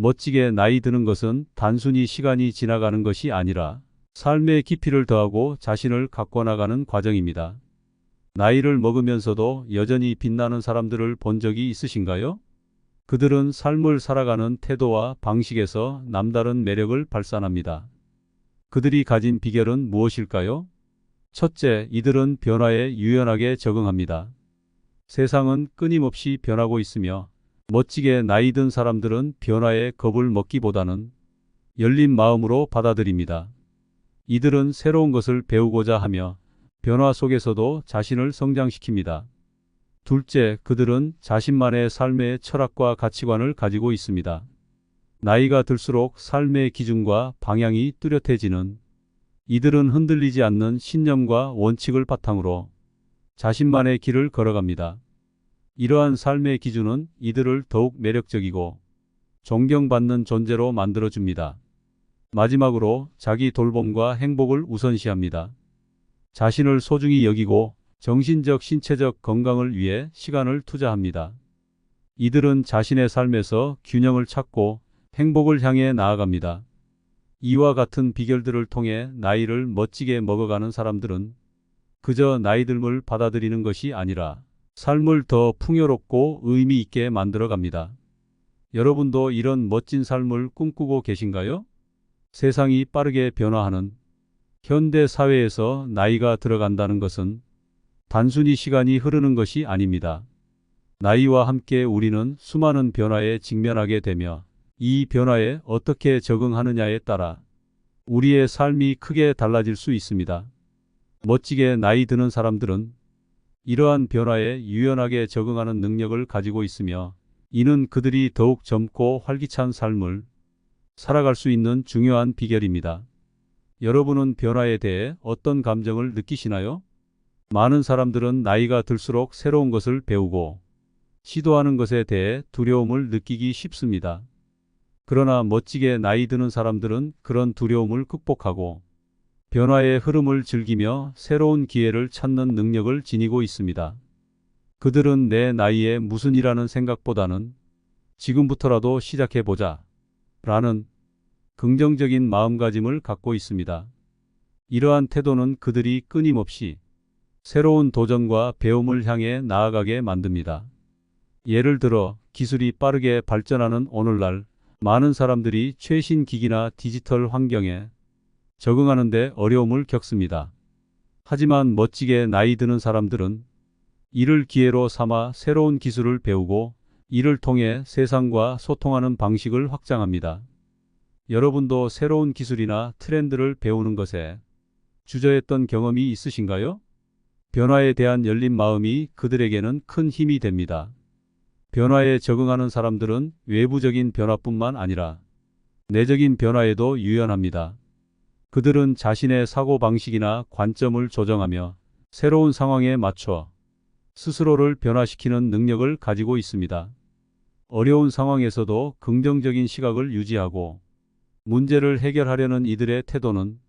멋지게 나이 드는 것은 단순히 시간이 지나가는 것이 아니라 삶의 깊이를 더하고 자신을 가꿔 나가는 과정입니다. 나이를 먹으면서도 여전히 빛나는 사람들을 본 적이 있으신가요? 그들은 삶을 살아가는 태도와 방식에서 남다른 매력을 발산합니다. 그들이 가진 비결은 무엇일까요? 첫째, 이들은 변화에 유연하게 적응합니다. 세상은 끊임없이 변하고 있으며 멋지게 나이 든 사람들은 변화에 겁을 먹기보다는 열린 마음으로 받아들입니다. 이들은 새로운 것을 배우고자 하며 변화 속에서도 자신을 성장시킵니다. 둘째, 그들은 자신만의 삶의 철학과 가치관을 가지고 있습니다. 나이가 들수록 삶의 기준과 방향이 뚜렷해지는 이들은 흔들리지 않는 신념과 원칙을 바탕으로 자신만의 길을 걸어갑니다. 이러한 삶의 기준은 이들을 더욱 매력적이고 존경받는 존재로 만들어줍니다. 마지막으로 자기 돌봄과 행복을 우선시합니다. 자신을 소중히 여기고 정신적, 신체적 건강을 위해 시간을 투자합니다. 이들은 자신의 삶에서 균형을 찾고 행복을 향해 나아갑니다. 이와 같은 비결들을 통해 나이를 멋지게 먹어가는 사람들은 그저 나이 듦을 받아들이는 것이 아니라 삶을 더 풍요롭고 의미 있게 만들어 갑니다. 여러분도 이런 멋진 삶을 꿈꾸고 계신가요? 세상이 빠르게 변화하는 현대 사회에서 나이가 들어간다는 것은 단순히 시간이 흐르는 것이 아닙니다. 나이와 함께 우리는 수많은 변화에 직면하게 되며 이 변화에 어떻게 적응하느냐에 따라 우리의 삶이 크게 달라질 수 있습니다. 멋지게 나이 드는 사람들은 이러한 변화에 유연하게 적응하는 능력을 가지고 있으며 이는 그들이 더욱 젊고 활기찬 삶을 살아갈 수 있는 중요한 비결입니다. 여러분은 변화에 대해 어떤 감정을 느끼시나요? 많은 사람들은 나이가 들수록 새로운 것을 배우고 시도하는 것에 대해 두려움을 느끼기 쉽습니다. 그러나 멋지게 나이 드는 사람들은 그런 두려움을 극복하고 변화의 흐름을 즐기며 새로운 기회를 찾는 능력을 지니고 있습니다. 그들은 내 나이에 무슨 일하는 생각보다는 지금부터라도 시작해보자 라는 긍정적인 마음가짐을 갖고 있습니다. 이러한 태도는 그들이 끊임없이 새로운 도전과 배움을 향해 나아가게 만듭니다. 예를 들어 기술이 빠르게 발전하는 오늘날 많은 사람들이 최신 기기나 디지털 환경에 적응하는 데 어려움을 겪습니다. 하지만 멋지게 나이 드는 사람들은 이를 기회로 삼아 새로운 기술을 배우고 이를 통해 세상과 소통하는 방식을 확장합니다. 여러분도 새로운 기술이나 트렌드를 배우는 것에 주저했던 경험이 있으신가요? 변화에 대한 열린 마음이 그들에게는 큰 힘이 됩니다. 변화에 적응하는 사람들은 외부적인 변화뿐만 아니라 내적인 변화에도 유연합니다. 그들은 자신의 사고방식이나 관점을 조정하며 새로운 상황에 맞춰 스스로를 변화시키는 능력을 가지고 있습니다. 어려운 상황에서도 긍정적인 시각을 유지하고 문제를 해결하려는 이들의 태도는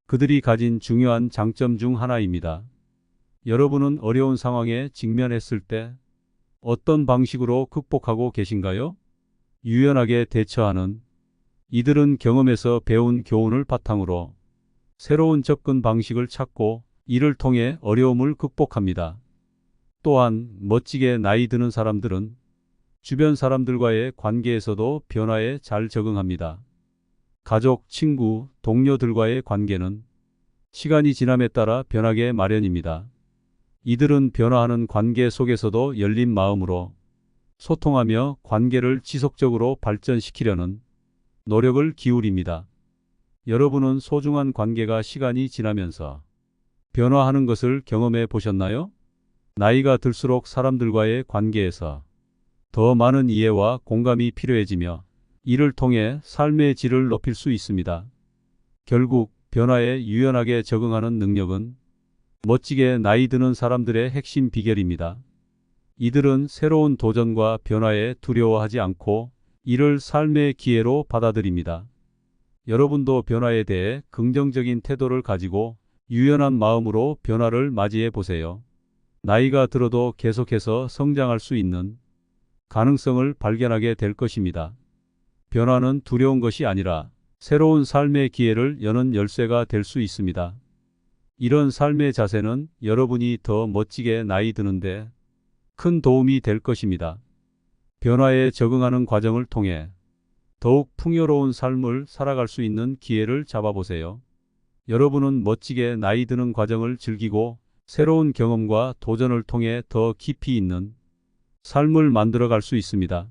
그들이 가진 중요한 장점 중 하나입니다. 여러분은 어려운 상황에 직면했을 때 어떤 방식으로 극복하고 계신가요? 유연하게 대처하는 이들은 경험에서 배운 교훈을 바탕으로 새로운 접근 방식을 찾고 이를 통해 어려움을 극복합니다. 또한 멋지게 나이 드는 사람들은 주변 사람들과의 관계에서도 변화에 잘 적응합니다. 가족, 친구, 동료들과의 관계는 시간이 지남에 따라 변하게 마련입니다. 이들은 변화하는 관계 속에서도 열린 마음으로 소통하며 관계를 지속적으로 발전시키려는 노력을 기울입니다. 여러분은 소중한 관계가 시간이 지나면서 변화하는 것을 경험해 보셨나요? 나이가 들수록 사람들과의 관계에서 더 많은 이해와 공감이 필요해지며 이를 통해 삶의 질을 높일 수 있습니다. 결국 변화에 유연하게 적응하는 능력은 멋지게 나이 드는 사람들의 핵심 비결입니다. 이들은 새로운 도전과 변화에 두려워하지 않고 이를 삶의 기회로 받아들입니다. 여러분도 변화에 대해 긍정적인 태도를 가지고 유연한 마음으로 변화를 맞이해 보세요. 나이가 들어도 계속해서 성장할 수 있는 가능성을 발견하게 될 것입니다. 변화는 두려운 것이 아니라 새로운 삶의 기회를 여는 열쇠가 될 수 있습니다. 이런 삶의 자세는 여러분이 더 멋지게 나이 드는데 큰 도움이 될 것입니다. 변화에 적응하는 과정을 통해 더욱 풍요로운 삶을 살아갈 수 있는 기회를 잡아보세요. 여러분은 멋지게 나이 드는 과정을 즐기고 새로운 경험과 도전을 통해 더 깊이 있는 삶을 만들어갈 수 있습니다.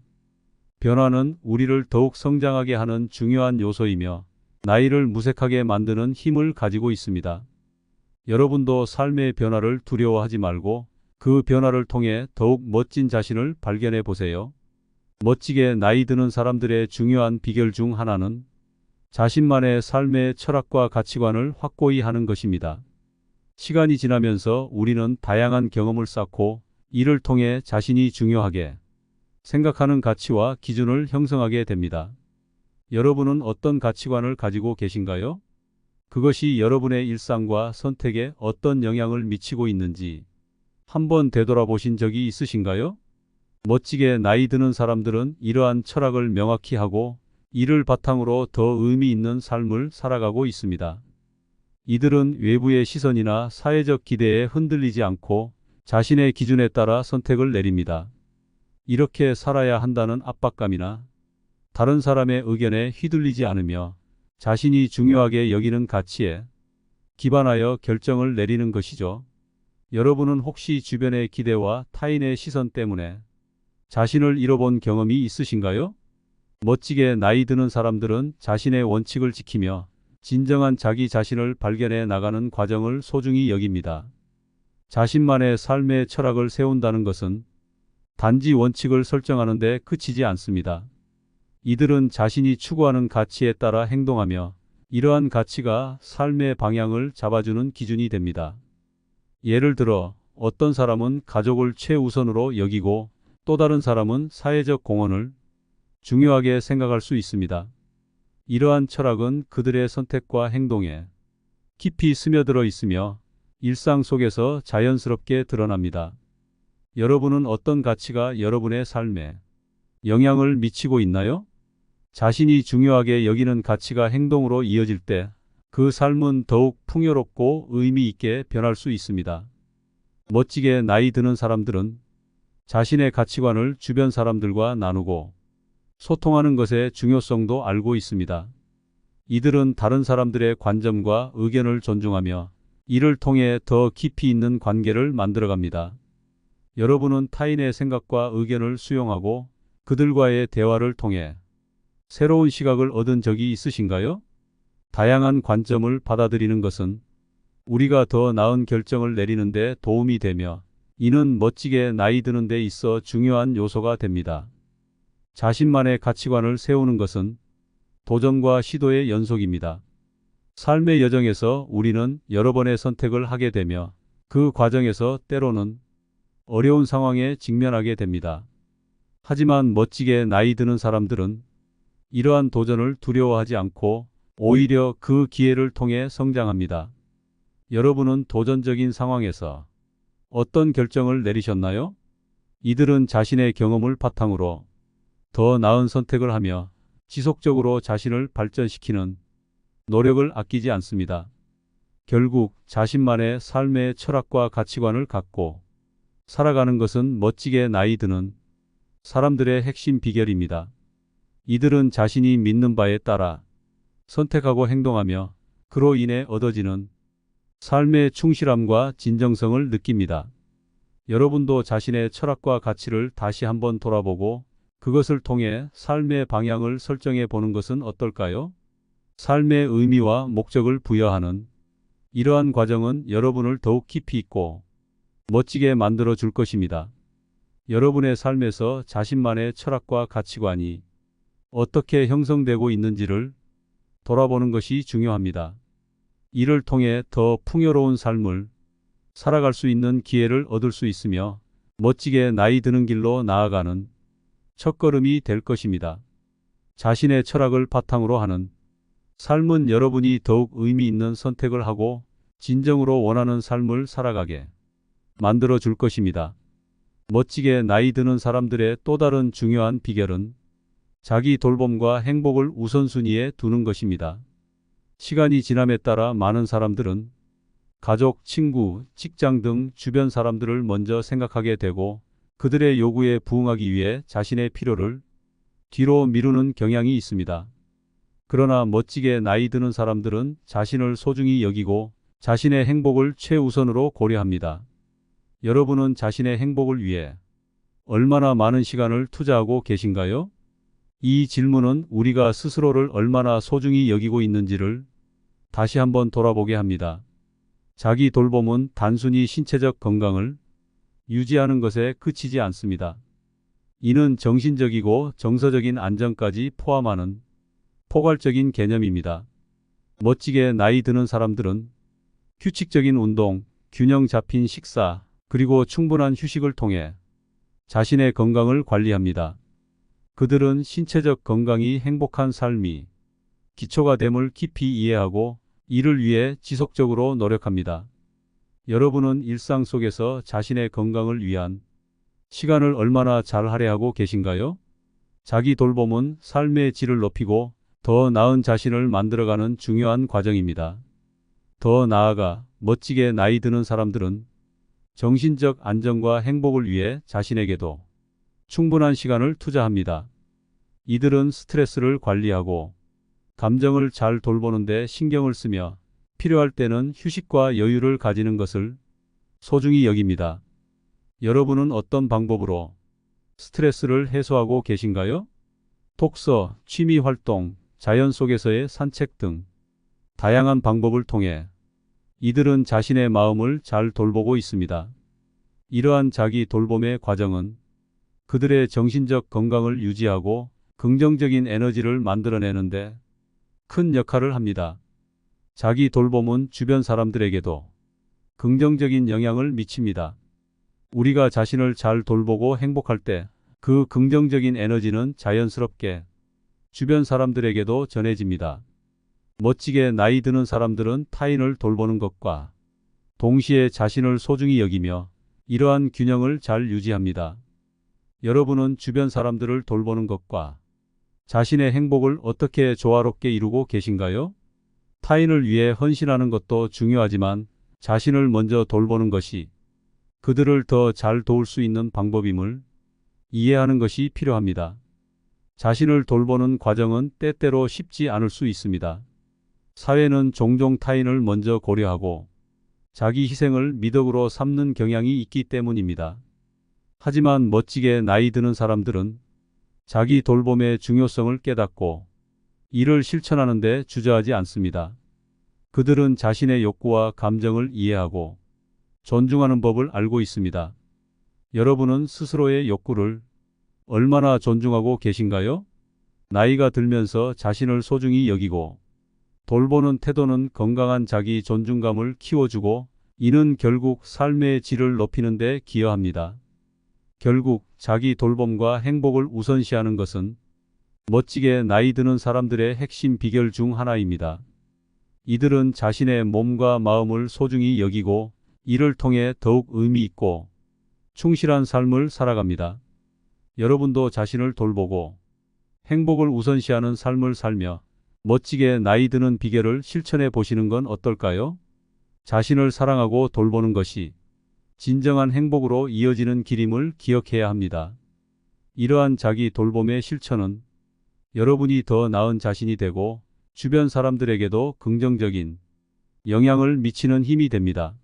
변화는 우리를 더욱 성장하게 하는 중요한 요소이며 나이를 무색하게 만드는 힘을 가지고 있습니다. 여러분도 삶의 변화를 두려워하지 말고 그 변화를 통해 더욱 멋진 자신을 발견해 보세요. 멋지게 나이 드는 사람들의 중요한 비결 중 하나는 자신만의 삶의 철학과 가치관을 확고히 하는 것입니다. 시간이 지나면서 우리는 다양한 경험을 쌓고 이를 통해 자신이 중요하게 생각하는 가치와 기준을 형성하게 됩니다. 여러분은 어떤 가치관을 가지고 계신가요? 그것이 여러분의 일상과 선택에 어떤 영향을 미치고 있는지 한번 되돌아보신 적이 있으신가요? 멋지게 나이 드는 사람들은 이러한 철학을 명확히 하고 이를 바탕으로 더 의미 있는 삶을 살아가고 있습니다. 이들은 외부의 시선이나 사회적 기대에 흔들리지 않고 자신의 기준에 따라 선택을 내립니다. 이렇게 살아야 한다는 압박감이나 다른 사람의 의견에 휘둘리지 않으며 자신이 중요하게 여기는 가치에 기반하여 결정을 내리는 것이죠. 여러분은 혹시 주변의 기대와 타인의 시선 때문에 자신을 잃어본 경험이 있으신가요? 멋지게 나이 드는 사람들은 자신의 원칙을 지키며 진정한 자기 자신을 발견해 나가는 과정을 소중히 여깁니다. 자신만의 삶의 철학을 세운다는 것은 단지 원칙을 설정하는 데 그치지 않습니다. 이들은 자신이 추구하는 가치에 따라 행동하며 이러한 가치가 삶의 방향을 잡아주는 기준이 됩니다. 예를 들어 어떤 사람은 가족을 최우선으로 여기고 또 다른 사람은 사회적 공헌을 중요하게 생각할 수 있습니다. 이러한 철학은 그들의 선택과 행동에 깊이 스며들어 있으며 일상 속에서 자연스럽게 드러납니다. 여러분은 어떤 가치가 여러분의 삶에 영향을 미치고 있나요? 자신이 중요하게 여기는 가치가 행동으로 이어질 때 그 삶은 더욱 풍요롭고 의미 있게 변할 수 있습니다. 멋지게 나이 드는 사람들은 자신의 가치관을 주변 사람들과 나누고 소통하는 것의 중요성도 알고 있습니다. 이들은 다른 사람들의 관점과 의견을 존중하며 이를 통해 더 깊이 있는 관계를 만들어갑니다. 여러분은 타인의 생각과 의견을 수용하고 그들과의 대화를 통해 새로운 시각을 얻은 적이 있으신가요? 다양한 관점을 받아들이는 것은 우리가 더 나은 결정을 내리는 데 도움이 되며 이는 멋지게 나이 드는 데 있어 중요한 요소가 됩니다. 자신만의 가치관을 세우는 것은 도전과 시도의 연속입니다. 삶의 여정에서 우리는 여러 번의 선택을 하게 되며 그 과정에서 때로는 어려운 상황에 직면하게 됩니다. 하지만 멋지게 나이 드는 사람들은 이러한 도전을 두려워하지 않고 오히려 그 기회를 통해 성장합니다. 여러분은 도전적인 상황에서 어떤 결정을 내리셨나요? 이들은 자신의 경험을 바탕으로 더 나은 선택을 하며 지속적으로 자신을 발전시키는 노력을 아끼지 않습니다. 결국 자신만의 삶의 철학과 가치관을 갖고 살아가는 것은 멋지게 나이 드는 사람들의 핵심 비결입니다. 이들은 자신이 믿는 바에 따라 선택하고 행동하며 그로 인해 얻어지는 삶의 충실함과 진정성을 느낍니다. 여러분도 자신의 철학과 가치를 다시 한번 돌아보고 그것을 통해 삶의 방향을 설정해 보는 것은 어떨까요? 삶의 의미와 목적을 부여하는 이러한 과정은 여러분을 더욱 깊이 있고 멋지게 만들어 줄 것입니다. 여러분의 삶에서 자신만의 철학과 가치관이 어떻게 형성되고 있는지를 돌아보는 것이 중요합니다. 이를 통해 더 풍요로운 삶을 살아갈 수 있는 기회를 얻을 수 있으며 멋지게 나이 드는 길로 나아가는 첫걸음이 될 것입니다. 자신의 철학을 바탕으로 하는 삶은 여러분이 더욱 의미 있는 선택을 하고 진정으로 원하는 삶을 살아가게 만들어 줄 것입니다. 멋지게 나이 드는 사람들의 또 다른 중요한 비결은 자기 돌봄과 행복을 우선순위에 두는 것입니다. 시간이 지남에 따라 많은 사람들은 가족, 친구, 직장 등 주변 사람들을 먼저 생각하게 되고 그들의 요구에 부응하기 위해 자신의 필요를 뒤로 미루는 경향이 있습니다. 그러나 멋지게 나이 드는 사람들은 자신을 소중히 여기고 자신의 행복을 최우선으로 고려합니다. 여러분은 자신의 행복을 위해 얼마나 많은 시간을 투자하고 계신가요? 이 질문은 우리가 스스로를 얼마나 소중히 여기고 있는지를 다시 한번 돌아보게 합니다. 자기 돌봄은 단순히 신체적 건강을 유지하는 것에 그치지 않습니다. 이는 정신적이고 정서적인 안정까지 포함하는 포괄적인 개념입니다. 멋지게 나이 드는 사람들은 규칙적인 운동, 균형 잡힌 식사, 그리고 충분한 휴식을 통해 자신의 건강을 관리합니다. 그들은 신체적 건강이 행복한 삶이 기초가 됨을 깊이 이해하고 이를 위해 지속적으로 노력합니다. 여러분은 일상 속에서 자신의 건강을 위한 시간을 얼마나 잘 할애하고 계신가요? 자기 돌봄은 삶의 질을 높이고 더 나은 자신을 만들어가는 중요한 과정입니다. 더 나아가 멋지게 나이 드는 사람들은 정신적 안정과 행복을 위해 자신에게도 충분한 시간을 투자합니다. 이들은 스트레스를 관리하고 감정을 잘 돌보는 데 신경을 쓰며 필요할 때는 휴식과 여유를 가지는 것을 소중히 여깁니다. 여러분은 어떤 방법으로 스트레스를 해소하고 계신가요? 독서, 취미 활동, 자연 속에서의 산책 등 다양한 방법을 통해 이들은 자신의 마음을 잘 돌보고 있습니다. 이러한 자기 돌봄의 과정은 그들의 정신적 건강을 유지하고 긍정적인 에너지를 만들어내는데 큰 역할을 합니다. 자기 돌봄은 주변 사람들에게도 긍정적인 영향을 미칩니다. 우리가 자신을 잘 돌보고 행복할 때 그 긍정적인 에너지는 자연스럽게 주변 사람들에게도 전해집니다. 멋지게 나이 드는 사람들은 타인을 돌보는 것과 동시에 자신을 소중히 여기며 이러한 균형을 잘 유지합니다. 여러분은 주변 사람들을 돌보는 것과 자신의 행복을 어떻게 조화롭게 이루고 계신가요? 타인을 위해 헌신하는 것도 중요하지만 자신을 먼저 돌보는 것이 그들을 더 잘 도울 수 있는 방법임을 이해하는 것이 필요합니다. 자신을 돌보는 과정은 때때로 쉽지 않을 수 있습니다. 사회는 종종 타인을 먼저 고려하고 자기 희생을 미덕으로 삼는 경향이 있기 때문입니다. 하지만 멋지게 나이 드는 사람들은 자기 돌봄의 중요성을 깨닫고 이를 실천하는 데 주저하지 않습니다. 그들은 자신의 욕구와 감정을 이해하고 존중하는 법을 알고 있습니다. 여러분은 스스로의 욕구를 얼마나 존중하고 계신가요? 나이가 들면서 자신을 소중히 여기고 돌보는 태도는 건강한 자기 존중감을 키워주고 이는 결국 삶의 질을 높이는 데 기여합니다. 결국 자기 돌봄과 행복을 우선시하는 것은 멋지게 나이 드는 사람들의 핵심 비결 중 하나입니다. 이들은 자신의 몸과 마음을 소중히 여기고 이를 통해 더욱 의미 있고 충실한 삶을 살아갑니다. 여러분도 자신을 돌보고 행복을 우선시하는 삶을 살며 멋지게 나이 드는 비결을 실천해 보시는 건 어떨까요? 자신을 사랑하고 돌보는 것이 진정한 행복으로 이어지는 길임을 기억해야 합니다. 이러한 자기 돌봄의 실천은 여러분이 더 나은 자신이 되고 주변 사람들에게도 긍정적인 영향을 미치는 힘이 됩니다.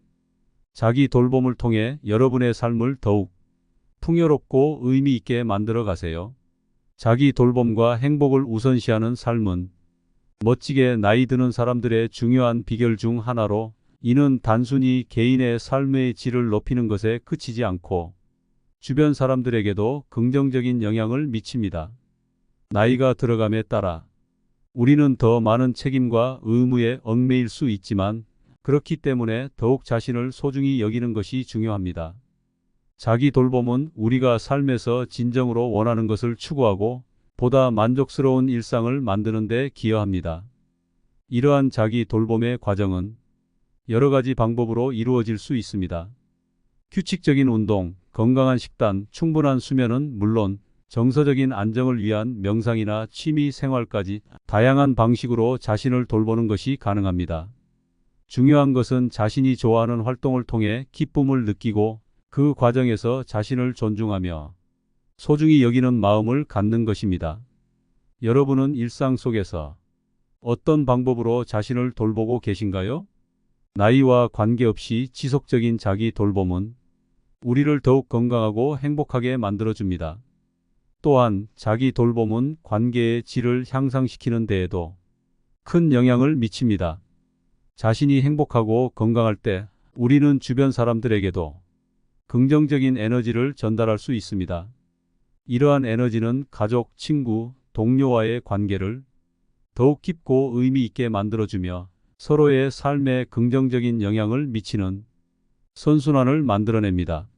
자기 돌봄을 통해 여러분의 삶을 더욱 풍요롭고 의미 있게 만들어 가세요. 자기 돌봄과 행복을 우선시하는 삶은 멋지게 나이 드는 사람들의 중요한 비결 중 하나로 이는 단순히 개인의 삶의 질을 높이는 것에 그치지 않고 주변 사람들에게도 긍정적인 영향을 미칩니다. 나이가 들어감에 따라 우리는 더 많은 책임과 의무에 얽매일 수 있지만 그렇기 때문에 더욱 자신을 소중히 여기는 것이 중요합니다. 자기 돌봄은 우리가 삶에서 진정으로 원하는 것을 추구하고 보다 만족스러운 일상을 만드는 데 기여합니다. 이러한 자기 돌봄의 과정은 여러 가지 방법으로 이루어질 수 있습니다. 규칙적인 운동, 건강한 식단, 충분한 수면은 물론 정서적인 안정을 위한 명상이나 취미 생활까지 다양한 방식으로 자신을 돌보는 것이 가능합니다. 중요한 것은 자신이 좋아하는 활동을 통해 기쁨을 느끼고 그 과정에서 자신을 존중하며 소중히 여기는 마음을 갖는 것입니다. 여러분은 일상 속에서 어떤 방법으로 자신을 돌보고 계신가요? 나이와 관계없이 지속적인 자기 돌봄은 우리를 더욱 건강하고 행복하게 만들어줍니다. 또한 자기 돌봄은 관계의 질을 향상시키는 데에도 큰 영향을 미칩니다. 자신이 행복하고 건강할 때 우리는 주변 사람들에게도 긍정적인 에너지를 전달할 수 있습니다. 이러한 에너지는 가족, 친구, 동료와의 관계를 더욱 깊고 의미 있게 만들어주며 서로의 삶에 긍정적인 영향을 미치는 선순환을 만들어냅니다.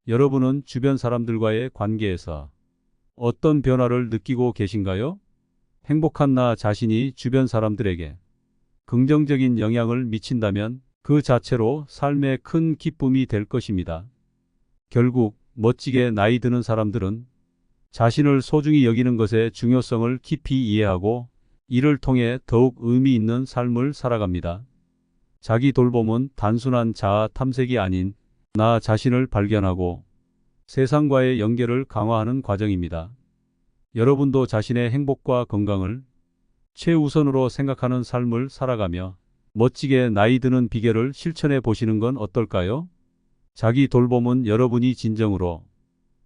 여러분은 주변 사람들과의 관계에서 어떤 변화를 느끼고 계신가요? 행복한 나 자신이 주변 사람들에게 긍정적인 영향을 미친다면 그 자체로 삶의 큰 기쁨이 될 것입니다. 결국 멋지게 나이 드는 사람들은 자신을 소중히 여기는 것의 중요성을 깊이 이해하고 이를 통해 더욱 의미 있는 삶을 살아갑니다. 자기 돌봄은 단순한 자아 탐색이 아닌 나 자신을 발견하고 세상과의 연결을 강화하는 과정입니다. 여러분도 자신의 행복과 건강을 최우선으로 생각하는 삶을 살아가며 멋지게 나이 드는 비결을 실천해 보시는 건 어떨까요? 자기 돌봄은 여러분이 진정으로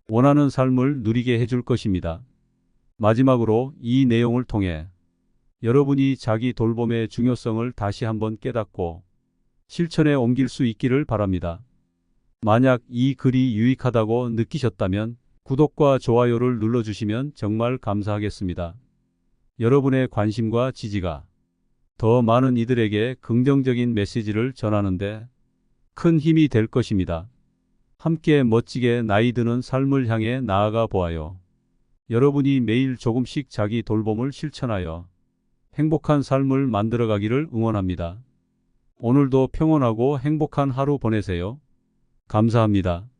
원하는 삶을 누리게 해줄 것입니다. 마지막으로 이 내용을 통해 여러분이 자기 돌봄의 중요성을 다시 한번 깨닫고 실천에 옮길 수 있기를 바랍니다. 만약 이 글이 유익하다고 느끼셨다면 구독과 좋아요를 눌러주시면 정말 감사하겠습니다. 여러분의 관심과 지지가 더 많은 이들에게 긍정적인 메시지를 전하는데 큰 힘이 될 것입니다. 함께 멋지게 나이 드는 삶을 향해 나아가 보아요. 여러분이 매일 조금씩 자기 돌봄을 실천하여 행복한 삶을 만들어가기를 응원합니다. 오늘도 평온하고 행복한 하루 보내세요. 감사합니다.